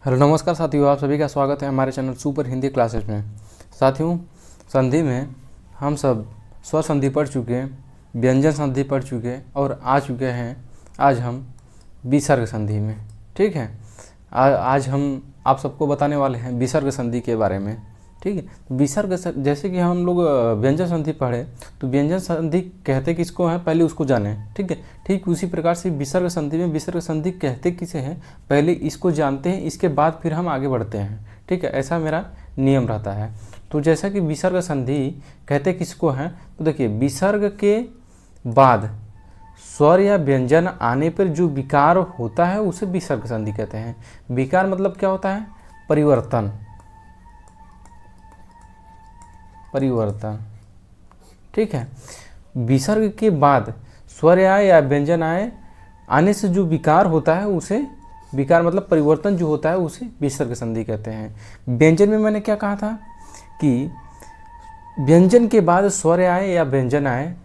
Hello नमस्कार साथियों, आप सभी का स्वागत है हमारे चैनल सुपर हिंदी क्लासेस में। साथियों, संधि में हम सब स्वर संधि पढ़ चुके हैं, व्यंजन संधि पढ़ चुके हैं और आ चुके हैं आज हम विसर्ग संधि में। ठीक है, आज हम आप सबको बताने वाले हैं विसर्ग संधि के बारे में। ठीक है, जैसे कि हम लोग व्यंजन संधि पढ़े तो व्यंजन संधि कहते किसको हैं पहले उसको जानें। ठीक है, ठीक उसी प्रकार से विसर्ग संधि में विसर्ग संधि कहते किसे हैं पहले इसको जानते हैं, इसके बाद फिर हम आगे बढ़ते हैं। ठीक है, ऐसा मेरा नियम रहता है। तो जैसा कि विसर्ग संधि कहते किसको हैं, तो देखिए विसर्ग के बाद स्वर या व्यंजन आने पर जो विकार होता है उसे विसर्ग संधि कहते हैं। विकार मतलब क्या होता है? परिवर्तन। ठीक है, विसर्ग के बाद स्वर आए या व्यंजन आने से जो विकार होता है उसे विकार मतलब परिवर्तन जो होता है उसे विसर्ग संधि कहते हैं। व्यंजन में मैंने क्या कहा था कि व्यंजन के बाद स्वर आए या व्यंजन आए,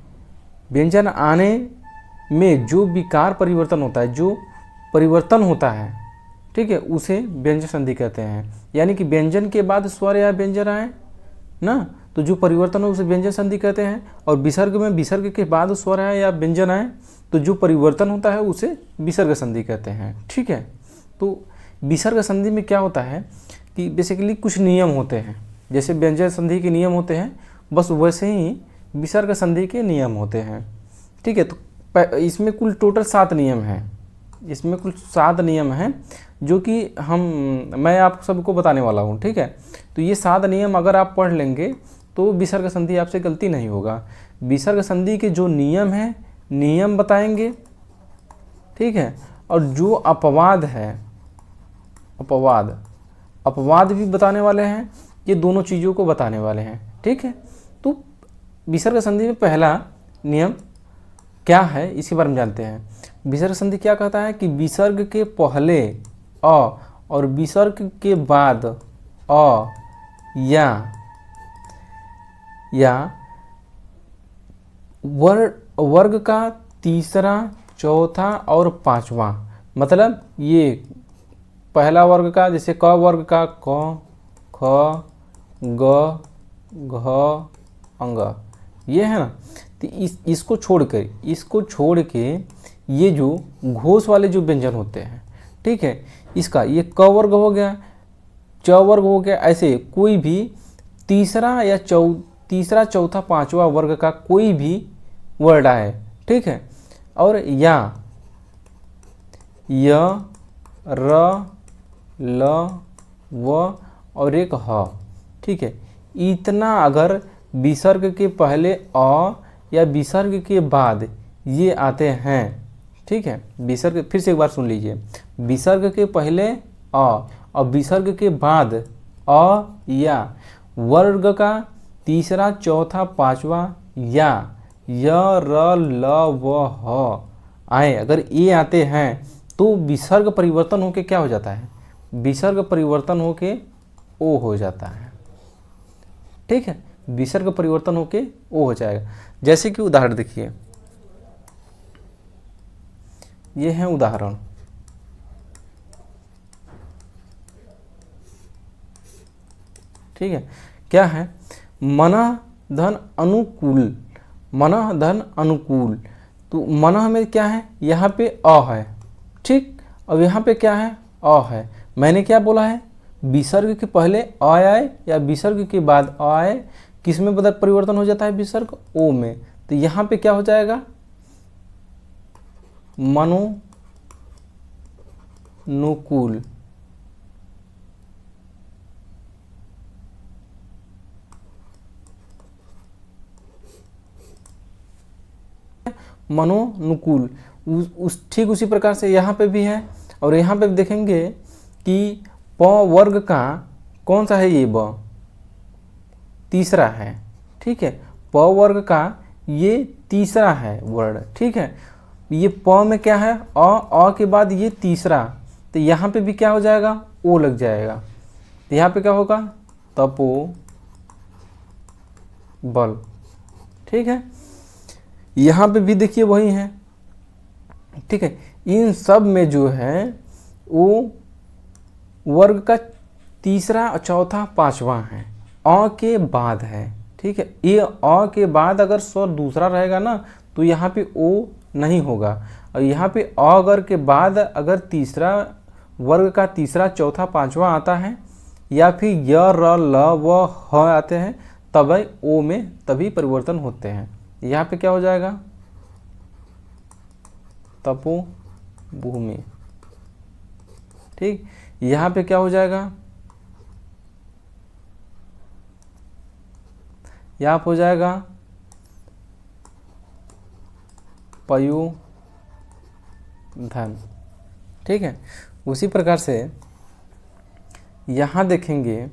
व्यंजन आने में जो विकार परिवर्तन होता है, जो परिवर्तन होता है, ठीक है, उसे व्यंजन संधि कहते हैं। यानी कि व्यंजन के बाद स्वर या व्यंजन आए ना, तो जो परिवर्तन हो उसे व्यंजन संधि कहते हैं। और विसर्ग में विसर्ग के बाद स्वर आए या व्यंजन आए तो जो परिवर्तन होता है उसे विसर्ग संधि कहते हैं। ठीक है, तो विसर्ग संधि में क्या होता है कि बेसिकली कुछ नियम होते हैं, जैसे व्यंजन संधि के नियम होते हैं बस वैसे ही विसर्ग संधि के नियम होते हैं। ठीक है, तो इसमें कुल टोटल 7 नियम हैं। इसमें कुल 7 नियम हैं जो कि मैं आप सबको बताने वाला हूँ। ठीक है, तो ये 7 नियम अगर आप पढ़ लेंगे तो विसर्ग संधि आपसे गलती नहीं होगा। विसर्ग संधि के जो नियम हैं, नियम बताएंगे। ठीक है, और जो अपवाद है, अपवाद भी बताने वाले हैं। ये दोनों चीज़ों को बताने वाले हैं। ठीक है, तो विसर्ग संधि में पहला नियम क्या है इसके बारे में जानते हैं। विसर्ग संधि क्या कहता है कि विसर्ग के पहले अ और विसर्ग के बाद अ या वर्ग का तीसरा, चौथा और पांचवा, मतलब ये पहला वर्ग का, जैसे क वर्ग का क, ख, ग, घ, अंग, ये है ना। तो इसको छोड़ के ये जो घोष वाले जो व्यंजन होते हैं, ठीक है, इसका ये क वर्ग हो गया, च वर्ग हो गया, ऐसे कोई भी तीसरा चौथा पांचवा वर्ग का कोई भी वर्ड आए। ठीक है, और या य, र, ल, व और एक ह। ठीक है, इतना अगर विसर्ग के पहले अ या विसर्ग के बाद ये आते हैं। ठीक है, विसर्ग फिर से एक बार सुन लीजिए, विसर्ग के पहले अ और विसर्ग के बाद अ या वर्ग का तीसरा, चौथा, पांचवा या य, र, ल, व, ह आए, अगर ये आते हैं तो विसर्ग परिवर्तन होके क्या हो जाता है? विसर्ग परिवर्तन होके ओ हो जाता है। ठीक है, विसर्ग परिवर्तन होके ओ हो जाएगा। जैसे कि उदाहरण देखिए, ये है उदाहरण। ठीक है, क्या है? मनः धन अनुकूल, मनः धन अनुकूल। तो मनः में क्या है? यहाँ पे अ है। ठीक, अब यहाँ पे क्या है? अ है। मैंने क्या बोला है? विसर्ग के पहले अ आए या विसर्ग के बाद अ आए, किस में बदल परिवर्तन हो जाता है? विसर्ग ओ में। तो यहाँ पे क्या हो जाएगा? मनोनुकूल। मनोनुकूल उस ठीक उसी प्रकार से यहाँ पे भी है। और यहाँ पे देखेंगे कि प वर्ग का कौन सा है? ये ब तीसरा है। ठीक है, प वर्ग का ये तीसरा है वर्ड। ठीक है, ये प में क्या है? अ के बाद ये तीसरा, तो यहाँ पे भी क्या हो जाएगा? ओ लग जाएगा। तो यहाँ पे क्या होगा? तपो बल। ठीक है, यहाँ पे भी देखिए वही है। ठीक है, इन सब में जो है वो वर्ग का तीसरा चौथा पांचवा है, अ के बाद है। ठीक है, ये अ के बाद अगर स्वर दूसरा रहेगा ना तो यहाँ पे ओ नहीं होगा, और यहाँ पे अ अगर के बाद अगर तीसरा वर्ग का तीसरा चौथा पांचवा आता है या फिर य र ल व ह आते हैं तब ओ में तभी परिवर्तन होते हैं। यहाँ पे क्या हो जाएगा, तपो भूमि। ठीक, यहाँ पे क्या हो जाएगा, यहाँ पे हो जाएगा पयुधन। ठीक है, उसी प्रकार से यहाँ देखेंगे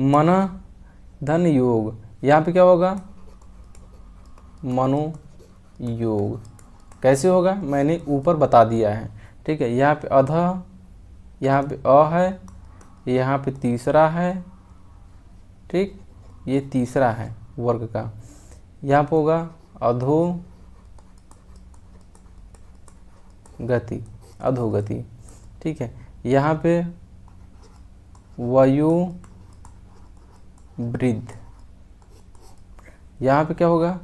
मन धन योग, यहाँ पे क्या होगा, मनोयोग। कैसे होगा मैंने ऊपर बता दिया है। ठीक है, यहाँ पे अध, यहाँ पे अ है, यहाँ पे तीसरा है। ठीक, ये तीसरा है वर्ग का, यहाँ पे होगा अधो गति, अधोगति। ठीक है, यहाँ पे वायु वृद्ध, यहाँ पे क्या होगा,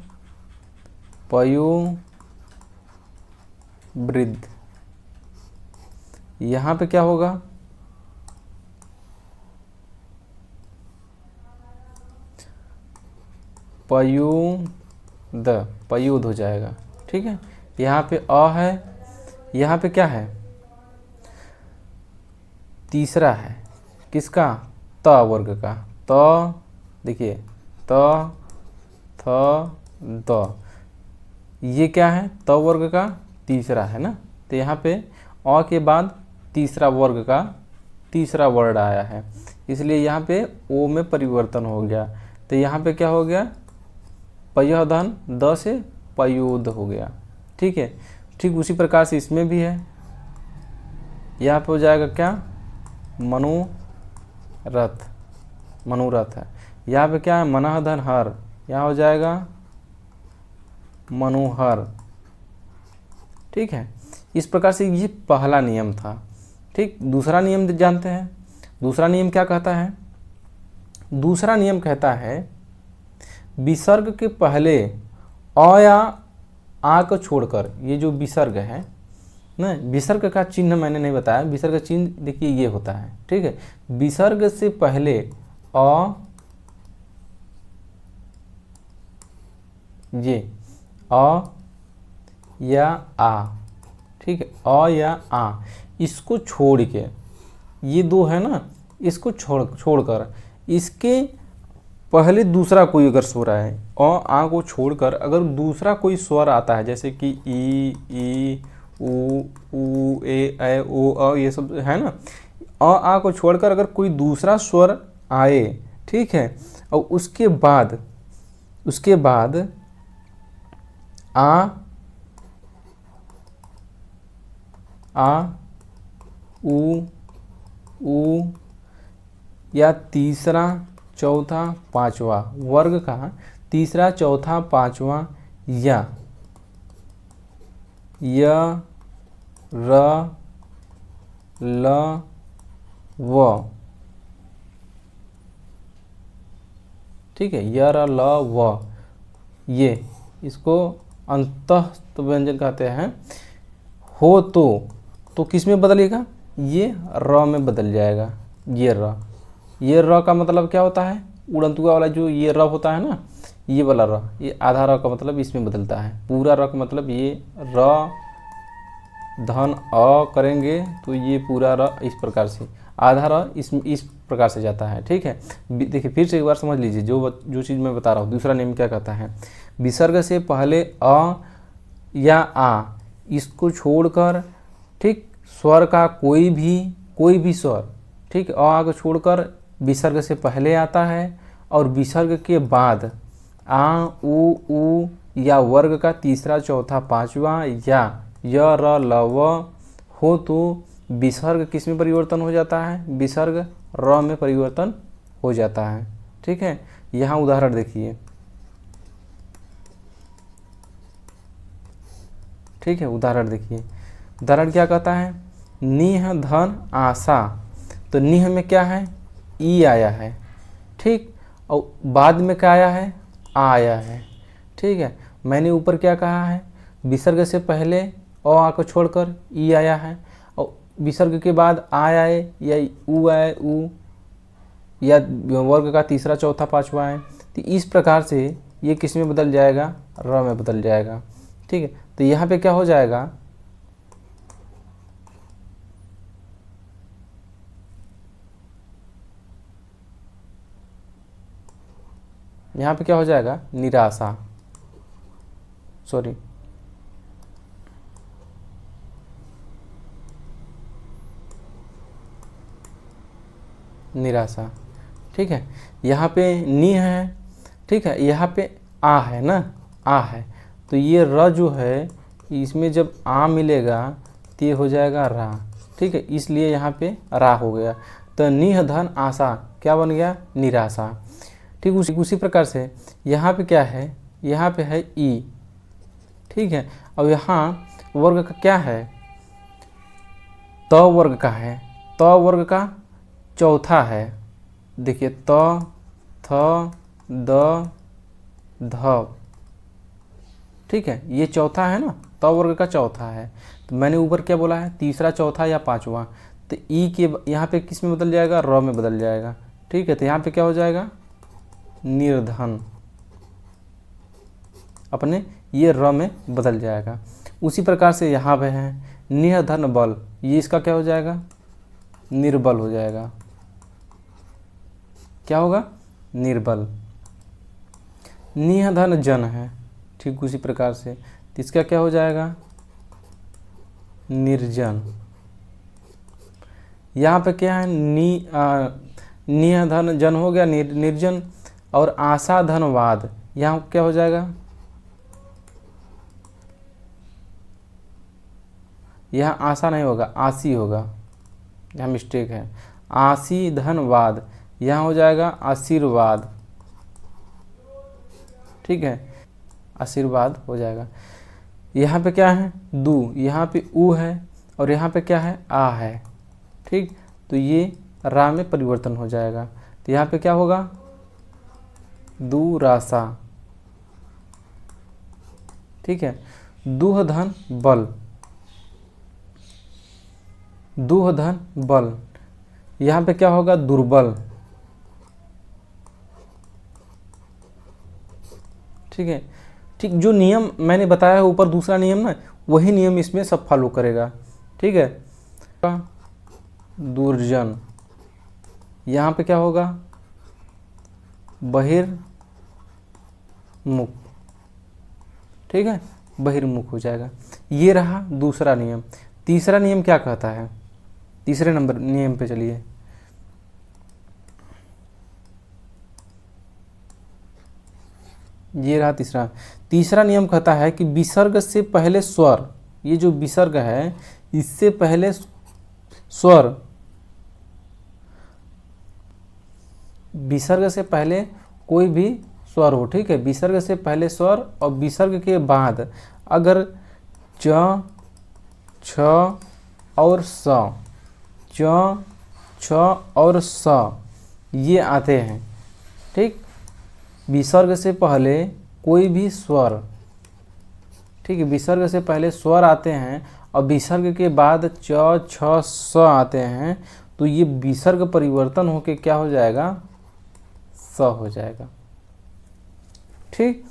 पयु वृद्ध। यहाँ पे क्या होगा, पयुध, पयुध हो जाएगा। ठीक है, यहाँ पे अ है, यहाँ पे क्या है, तीसरा है किसका, त वर्ग का, त देखिए त थ द, ये क्या है, त वर्ग का तीसरा है ना, तो यहाँ पे अ के बाद तीसरा वर्ग का तीसरा वर्ड आया है, इसलिए यहाँ पे ओ में परिवर्तन हो गया। तो यहाँ पे क्या हो गया, पयधन, द से पयोध हो गया। ठीक है, ठीक उसी प्रकार से इसमें भी है, यहाँ पे हो जाएगा क्या, मनोरथ, मनोरथ है। यहाँ पे क्या है, मनः धन हर, यहाँ हो जाएगा मनोहर। ठीक है, इस प्रकार से ये पहला नियम था। ठीक, दूसरा नियम जानते हैं। दूसरा नियम क्या कहता है, दूसरा नियम कहता है विसर्ग के पहले अ या आ को छोड़कर, ये जो विसर्ग है ना, विसर्ग का चिन्ह मैंने नहीं बताया, विसर्ग चिन्ह देखिए ये होता है। ठीक है, विसर्ग से पहले अ, ये अ या आ, ठीक है, अ या आ, इसको छोड़ के, ये दो है ना, इसको छोड़कर इसके पहले दूसरा कोई अगर स्वर है, अ आ को छोड़कर अगर दूसरा कोई स्वर आता है, जैसे कि ई ऊ ए ओ अ, ये सब है ना, अ आ को छोड़कर अगर कोई दूसरा स्वर आए, ठीक है, और उसके बाद आ ऊ या तीसरा चौथा पांचवा वर्ग का तीसरा चौथा पांचवा या य र ल व, ठीक है, य र ल व, ये इसको अंतः व्यंजन कहते हैं। हो तो किस में बदलेगा, ये र में बदल जाएगा। ये र का मतलब क्या होता है, उड़ंतुआ वाला जो ये र होता है ना, ये वाला र, ये आधा र का मतलब इसमें बदलता है। पूरा र का मतलब ये र धन अ करेंगे तो ये पूरा र इस प्रकार से, आधा र इस प्रकार से जाता है। ठीक है, देखिए फिर से एक बार समझ लीजिए जो चीज़ मैं बता रहा हूँ। दूसरा नियम क्या कहता है, विसर्ग से पहले अ या आ, इसको छोड़कर, ठीक, स्वर का कोई भी स्वर, ठीक, अ को छोड़कर विसर्ग से पहले आता है, और विसर्ग के बाद आ ऊ या वर्ग का तीसरा चौथा पांचवा या य र ल व हो तो विसर्ग किस में परिवर्तन हो जाता है, विसर्ग र में परिवर्तन हो जाता है। ठीक है, यहाँ उदाहरण देखिए। ठीक है, उदाहरण देखिए, उदाहरण क्या कहता है, निह धन आशा, तो निह में क्या है, ई आया है, ठीक। और बाद में क्या आया है, आ आया है, ठीक है। मैंने ऊपर क्या कहा है, विसर्ग से पहले अ आ को छोड़कर ई आया है, और विसर्ग के बाद आ आए या ऊ आए, ऊ या वर्ग का तीसरा चौथा पांचवा है, तो इस प्रकार से ये किस में बदल जाएगा, र में बदल जाएगा, ठीक है। तो यहाँ पे क्या हो जाएगा, यहाँ पे क्या हो जाएगा, निराशा, सॉरी निराशा, ठीक है। यहाँ पे नी है, ठीक है, यहाँ पे आ है ना, आ है, तो ये र जो है इसमें जब आ मिलेगा तो ये हो जाएगा रा, ठीक है, इसलिए यहाँ पे रा हो गया। तो निह धन आशा क्या बन गया, निराशा, ठीक। उसी प्रकार से यहाँ पे क्या है, यहाँ पे है ई, ठीक है। अब यहाँ वर्ग का क्या है, त वर्ग का है, त वर्ग का चौथा है, देखिए त थ द ध, ठीक है, ये चौथा है ना, त वर्ग का चौथा है। तो मैंने ऊपर क्या बोला है, तीसरा चौथा या पांचवा, तो ई के यहाँ पे किस में बदल जाएगा, र में बदल जाएगा, ठीक है। तो यहाँ पे क्या हो जाएगा, निर्धन, अपने ये र में बदल जाएगा। उसी प्रकार से यहाँ पे है निह धन बल, ये इसका क्या हो जाएगा, निर्बल हो जाएगा, क्या होगा, निर्बल। निह धन जन है, ठीक उसी प्रकार से, तो इसका क्या हो जाएगा, निर्जन। यहाँ पे क्या है, निह धन जन हो गया, निर्जन। और आशा धनवाद, यहाँ क्या हो जाएगा, यहाँ आशा नहीं होगा, आशी होगा, यहाँ मिस्टेक है, आशी धनवाद, यहाँ हो जाएगा आशीर्वाद, ठीक है, आशीर्वाद हो जाएगा। यहाँ पे क्या है, दू, यहाँ पे ऊ है, और यहाँ पे क्या है, आ है, ठीक। तो ये रा में परिवर्तन हो जाएगा, तो यहाँ पे क्या होगा, दुराशा, ठीक है। दूह धन बल, दूह धन बल, यहाँ पे क्या होगा, दुर्बल, ठीक है, ठीक। जो नियम मैंने बताया है ऊपर, दूसरा नियम ना, वही नियम इसमें सब फॉलो करेगा, ठीक है। दुर्जन, यहाँ पे क्या होगा, बहिर्मुख, ठीक है, बहिर्मुख हो जाएगा। ये रहा दूसरा नियम। तीसरा नियम क्या कहता है, तीसरे नंबर नियम पे चलिए। ये रहा तीसरा नियम कहता है कि विसर्ग से पहले स्वर, ये जो विसर्ग है इससे पहले स्वर, विसर्ग से पहले कोई भी स्वर हो, ठीक है, विसर्ग से पहले स्वर और विसर्ग के बाद अगर च छ और स, च छ और स ये आते हैं, ठीक। विसर्ग से पहले कोई भी स्वर, ठीक है, विसर्ग से पहले स्वर आते हैं और विसर्ग के बाद च छ स आते हैं, तो ये विसर्ग परिवर्तन होके क्या हो जाएगा, स हो जाएगा, ठीक।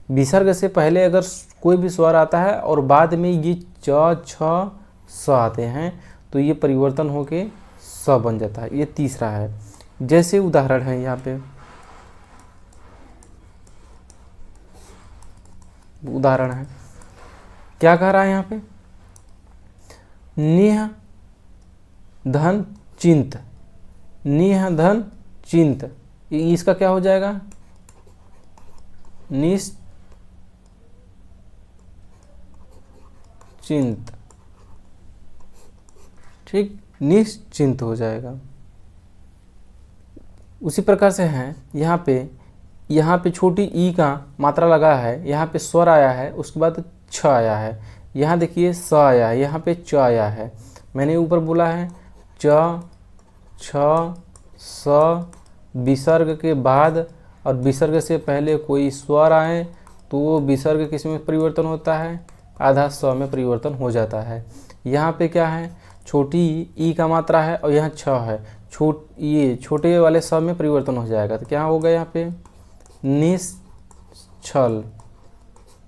विसर्ग से पहले अगर कोई भी स्वर आता है और बाद में ये च छ स आते हैं, तो ये परिवर्तन होके स बन जाता है। ये तीसरा है। जैसे उदाहरण है यहाँ पे, उदाहरण है, क्या कह रहा है यहाँ पे, निह धन चिंत, निह धन चिंत, इसका क्या हो जाएगा, निश्चिंत, ठीक, निश्चिंत हो जाएगा। उसी प्रकार से है यहाँ पे छोटी ई का मात्रा लगा है, यहाँ पे स्वर आया है, उसके बाद छ आया है, यहाँ देखिए स आया है, यहाँ पे च आया है। मैंने ऊपर बोला है च छ, स, विसर्ग के बाद और विसर्ग से पहले कोई स्वर आए तो वो विसर्ग किस में परिवर्तन होता है, आधा स में परिवर्तन हो जाता है। यहाँ पे क्या है, छोटी ई का मात्रा है और यहाँ छ है, ये छोटे वाले स में परिवर्तन हो जाएगा तो क्या होगा यहाँ पे, निश्छल,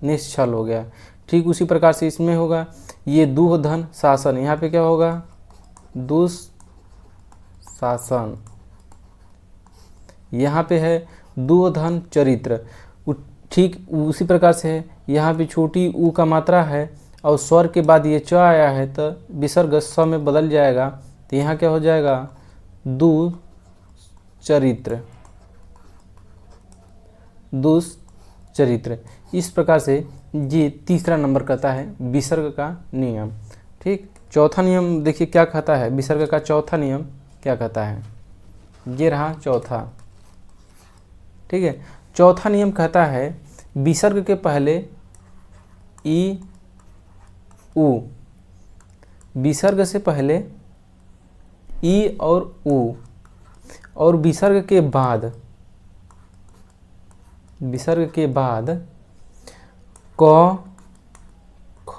निश्छल हो गया। ठीक उसी प्रकार से इसमें होगा, ये दुह धन शासन, यहाँ पे क्या होगा, दुःशासन। यहाँ पे है दुह धन चरित्र, ठीक उसी प्रकार से है, यहाँ पे छोटी ऊ का मात्रा है और स्वर के बाद ये च आया है तो विसर्ग स में बदल जाएगा तो यहाँ क्या हो जाएगा, दुश्चरित्र, दुश्चरित्र। इस प्रकार से ये तीसरा नंबर कहता है विसर्ग का नियम। ठीक, चौथा नियम देखिए क्या कहता है, विसर्ग का चौथा नियम क्या कहता है, ये रहा चौथा। ठीक है, चौथा नियम कहता है विसर्ग के पहले ई उ, विसर्ग से पहले ई और उ, और विसर्ग के बाद क, ख,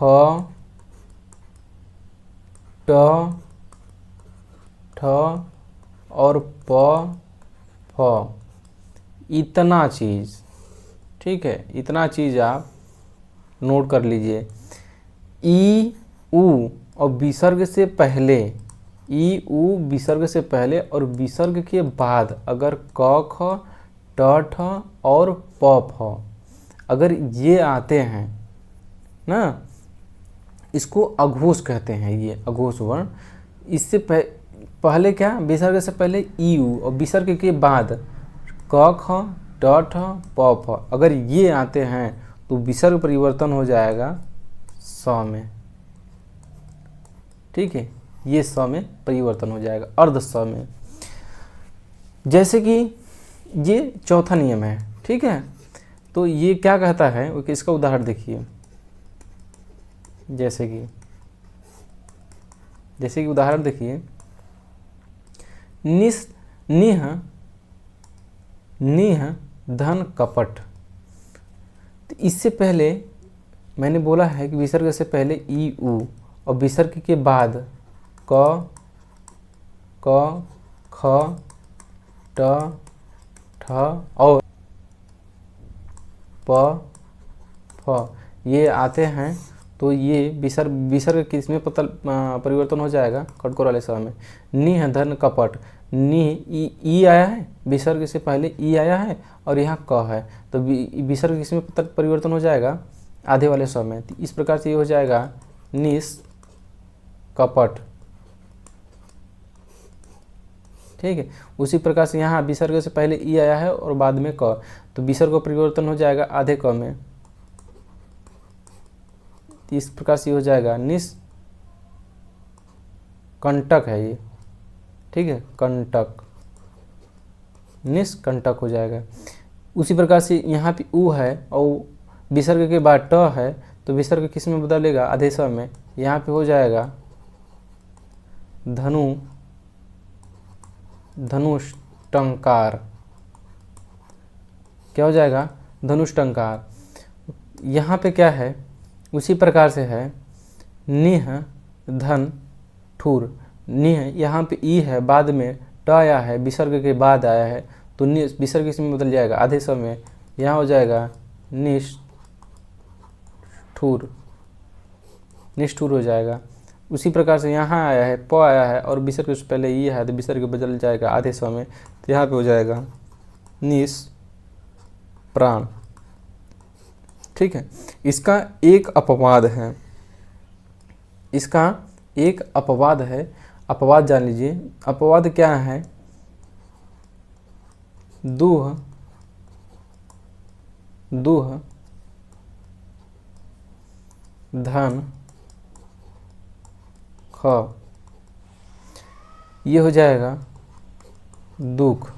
ट, ठ और प, फ, इतना चीज़। ठीक है, इतना चीज़ आप नोट कर लीजिए। ई उ और विसर्ग से पहले, ई उ विसर्ग से पहले और विसर्ग के बाद अगर क, ख, ट, ठ और प, फ अगर ये आते हैं ना, इसको अघोष कहते हैं, ये अघोष वर्ण। इससे पहले क्या, विसर्ग से पहले ई उ और विसर्ग के बाद क, ख, ट, ठ, प, फ अगर ये आते हैं तो विसर्ग परिवर्तन हो जाएगा स में। ठीक है, ये स में परिवर्तन हो जाएगा, अर्ध स में। जैसे कि ये चौथा नियम है। ठीक है, तो ये क्या कहता है, इसका उदाहरण देखिए। जैसे कि उदाहरण देखिए, निह धन कपट। तो इससे पहले मैंने बोला है कि विसर्ग से पहले ई उ और विसर्ग के बाद क, ख, ट, ठ और प, फ ये आते हैं तो ये विसर्ग किस में परिवर्तन हो जाएगा, कटकोर वाले स में। निह धन कपट, निह ई आया है, विसर्ग से पहले ई आया है और यहाँ क है तो विसर्ग किस में परिवर्तन हो जाएगा, आधे वाले स में। इस प्रकार से ये हो जाएगा निस कपट। ठीक है, उसी प्रकार से यहाँ विसर्ग से पहले ई आया है और बाद में क तो विसर्ग का परिवर्तन हो जाएगा आधे क में। इस प्रकार से हो जाएगा निष्कंटक है ये। ठीक है, कंटक, निष्कंटक हो जाएगा। उसी प्रकार से यहाँ पे उ है और विसर्ग के बाद ट है तो विसर्ग किस में बदलेगा, आधे स में। यहाँ पे हो जाएगा धनुष्टंकार। क्या हो जाएगा, धनुष्टंकार। यहाँ पे क्या है, उसी प्रकार से है निह धन ठुर। निह यहाँ पे ई है, बाद में ट आया है, विसर्ग के बाद आया है तो विसर्ग इसमें बदल जाएगा आधे स में। यहाँ हो जाएगा निष्ठुर, निष्ठुर हो जाएगा। उसी प्रकार से यहाँ आया है, प आया है और विसर्ग से पहले ई है तो विसर्ग बदल जाएगा आधे स में तो यहाँ पे हो जाएगा निष्प्राण। ठीक है, इसका एक अपवाद है, इसका एक अपवाद है। अपवाद जान लीजिए, अपवाद क्या है, दुह धन ख, ये हो जाएगा दुख।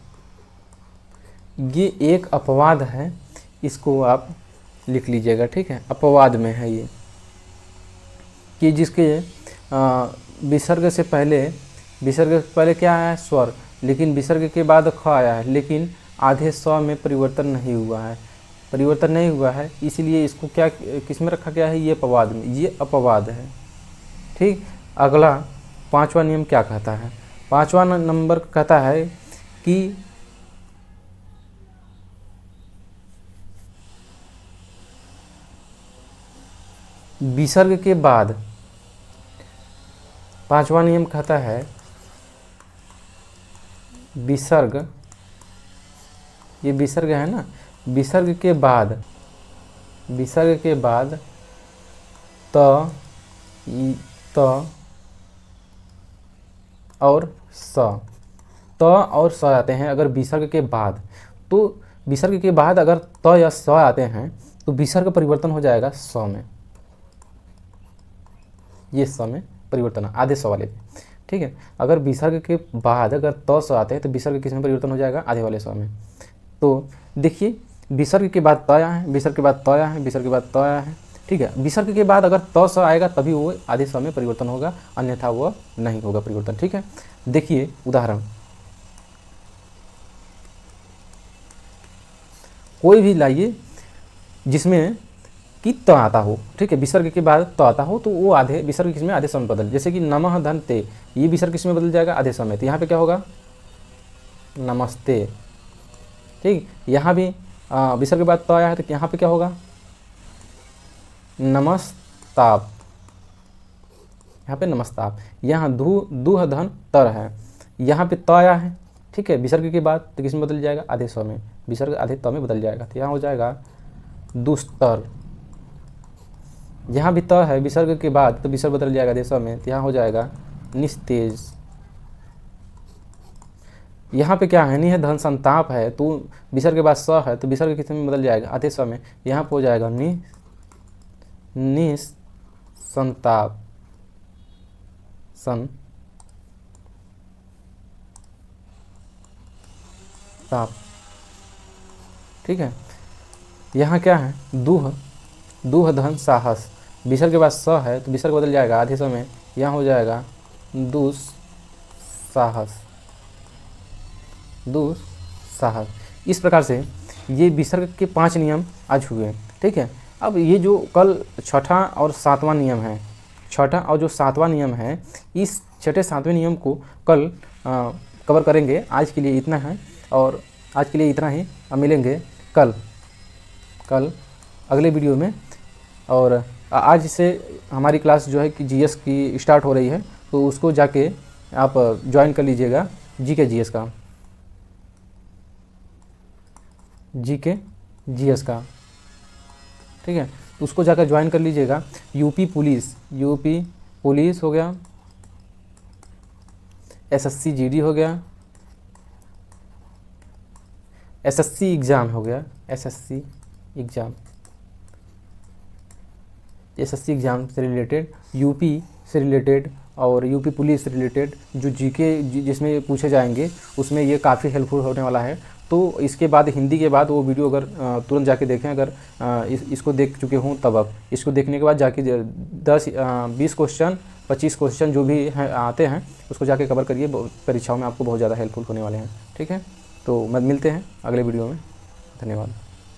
ये एक अपवाद है, इसको आप लिख लीजिएगा। ठीक है, अपवाद में है ये कि जिसके विसर्ग से पहले विसर्ग से पहले क्या आया है? स्वर, लेकिन विसर्ग के बाद ख आया है, लेकिन आधे स्व में परिवर्तन नहीं हुआ है। परिवर्तन नहीं हुआ है, इसलिए इसको क्या किस में रखा गया है? ये अपवाद में, ये अपवाद है। ठीक। अगला 5वां नियम क्या कहता है? 5वां नंबर कहता है कि विसर्ग के बाद, 5वां नियम कहता है विसर्ग, ये विसर्ग है ना, विसर्ग के बाद त और स, त और स आते हैं अगर विसर्ग के बाद, तो विसर्ग के बाद अगर त या स आते हैं तो विसर्ग परिवर्तन हो जाएगा स में, ये स में परिवर्तन आधे स वाले पे। ठीक है। अगर विसर्ग के बाद अगर त स आते हैं तो विसर्ग किस में परिवर्तन हो जाएगा? आधे वाले स में। तो देखिए, विसर्ग के बाद त आया है, विसर्ग के बाद त आया है, विसर्ग के बाद त आया है। ठीक है। विसर्ग के बाद अगर त स आएगा तभी वो आधे स में परिवर्तन होगा, अन्यथा वो नहीं होगा परिवर्तन। ठीक है। देखिए उदाहरण, कोई भी लाइए जिसमें कि त आता हो। ठीक है। विसर्ग के बाद त आता हो तो वो आधे विसर्ग किस में? आधे समय बदल, जैसे कि नमः धन ते, ये विसर्ग किस में बदल जाएगा? आधे समय। तो यहाँ पे क्या होगा? नमस्ते। ठीक। यहाँ भी विसर्ग के बाद त आया है तो यहाँ पे क्या होगा? नमस्ताप, यहाँ पे नमस्ताप। यहाँ दुह धन तर है, यहाँ पे त आया है। ठीक है। विसर्ग के बाद तो किस में बदल जाएगा? आधे स में, विसर्ग आधे त में बदल जाएगा, तो यहाँ हो जाएगा दुस्तर। यहाँ भी त है, विसर्ग के बाद तो विसर्ग बदल जाएगा आधे स में, तो यहाँ हो जाएगा निस्तेज। यहाँ पे क्या है? निह धन संताप है, तो विसर्ग के बाद स है तो विसर्ग किस में बदल जाएगा? आधे स में, यहाँ पे हो जाएगा निस संताप, ताप। ठीक है। यहाँ क्या है? दुह धन साहस, विसर्ग के बाद स है तो विसर्ग बदल जाएगा आधे समय, यहाँ हो जाएगा दुस्साहस। इस प्रकार से ये विसर्ग के 5 नियम आज हुए। ठीक है। अब ये जो कल छठा और 7वां नियम है, छठा और जो 7वां नियम है, इस छठे 7वें नियम को कल कवर करेंगे। आज के लिए इतना है, और आज के लिए इतना ही। हम मिलेंगे कल अगले वीडियो में। और आज से हमारी क्लास जो है कि जीएस की स्टार्ट हो रही है, तो उसको जाके आप ज्वाइन कर लीजिएगा, जीके जीएस का। ठीक है। तो उसको जाकर ज्वाइन कर लीजिएगा। यूपी पुलिस हो गया, एसएससी जीडी हो गया, एसएससी एग्ज़ाम हो गया, एसएससी एग्ज़ाम से रिलेटेड, यूपी से रिलेटेड और यूपी पुलिस से रिलेटेड जो जीके जिसमें पूछे जाएंगे, उसमें ये काफ़ी हेल्पफुल होने वाला है। तो इसके बाद हिंदी के बाद वो वीडियो अगर तुरंत जाके देखें, अगर इसको देख चुके हों तब अब इसको देखने के बाद जाके 10-20 क्वेश्चन 25 क्वेश्चन जो भी हैं आते हैं उसको जाके कवर करिए, परीक्षाओं में आपको बहुत ज़्यादा हेल्पफुल होने वाले हैं। ठीक है। तो मिलते हैं अगले वीडियो में। धन्यवाद।